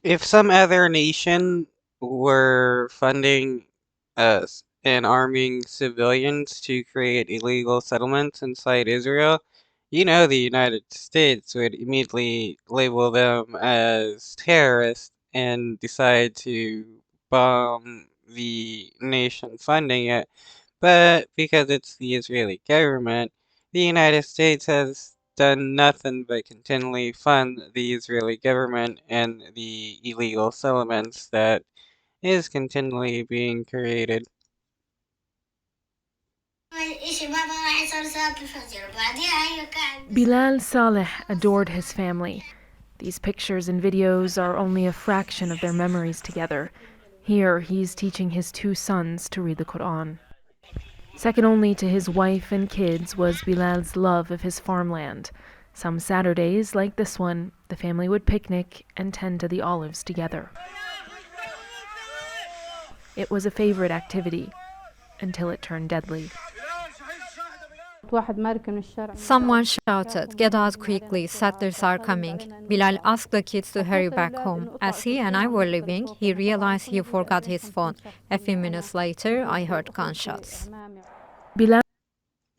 If some other nation were funding us and arming civilians to create illegal settlements inside Israel, the United States would immediately label them as terrorists and decide to bomb the nation funding it. But because it's the Israeli government, the United States has done nothing but continually fund the Israeli government and the illegal settlements that is continually being created. Bilal Saleh adored his family. These pictures and videos are only a fraction of their memories together. Here, he's teaching his 2 sons to read the Quran. Second only to his wife and kids was Bilal's love of his farmland. Some Saturdays, like this one, the family would picnic and tend to the olives together. It was a favorite activity until it turned deadly. Someone shouted, "Get out quickly, settlers are coming." Bilal asked the kids to hurry back home. As he and I were leaving, he realized he forgot his phone. A few minutes later, I heard gunshots. Bilal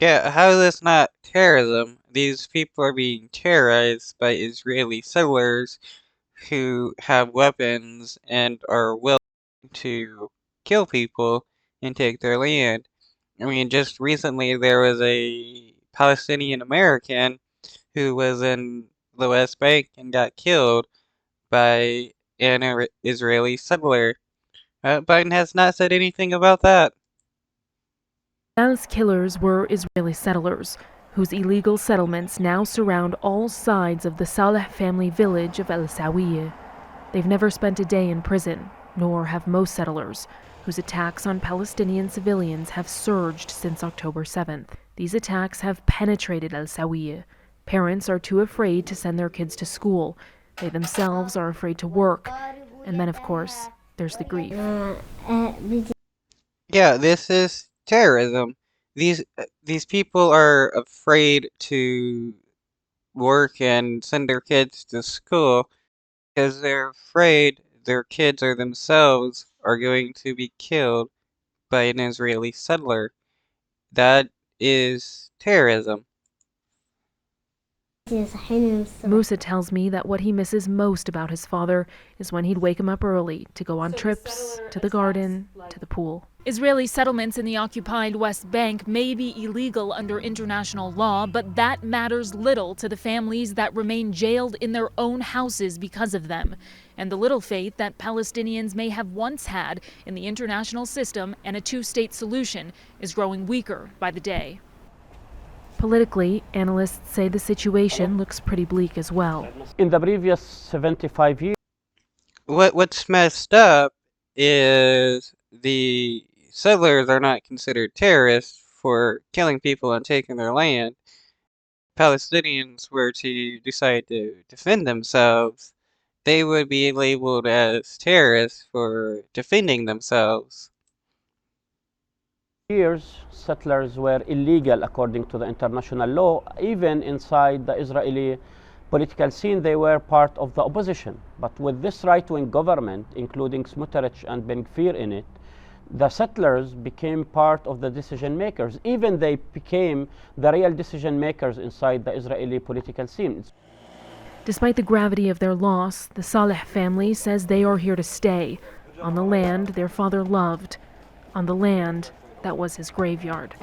Yeah, how is this not terrorism? These people are being terrorized by Israeli settlers who have weapons and are willing to kill people and take their land. I mean, just recently there was a Palestinian American who was in the West Bank and got killed by an Israeli settler. Biden has not said anything about that. Bilal's killers were Israeli settlers, whose illegal settlements now surround all sides of the Saleh family village of El Sawiyyah. They've never spent a day in prison, nor have most settlers, whose attacks on Palestinian civilians have surged since October 7th. These attacks have penetrated El Sawiyyah. Parents are too afraid to send their kids to school. They themselves are afraid to work. And then, of course, there's the grief. Yeah, this is terrorism. These people are afraid to work and send their kids to school because they're afraid their kids or themselves are going to be killed by an Israeli settler. That is terrorism. Musa tells me that what he misses most about his father is when he'd wake him up early to go on trips to the garden, to the pool. Israeli settlements in the occupied West Bank may be illegal under international law, but that matters little to the families that remain jailed in their own houses because of them, and the little faith that Palestinians may have once had in the international system and a two-state solution is growing weaker by the day. Politically, analysts say the situation looks pretty bleak as well. In the previous 75 years, What's messed up is the settlers are not considered terrorists for killing people and taking their land. Palestinians were to decide to defend themselves, they would be labeled as terrorists for defending themselves. settlers were illegal according to the international law. Even inside the Israeli political scene, they were part of the opposition. But with this right-wing government, including Smotrich and Ben Gvir in it, the settlers became part of the decision makers. Even they became the real decision makers inside the Israeli political scene. Despite the gravity of their loss, the Saleh family says they are here to stay, on the land their father loved, on the land that was his graveyard.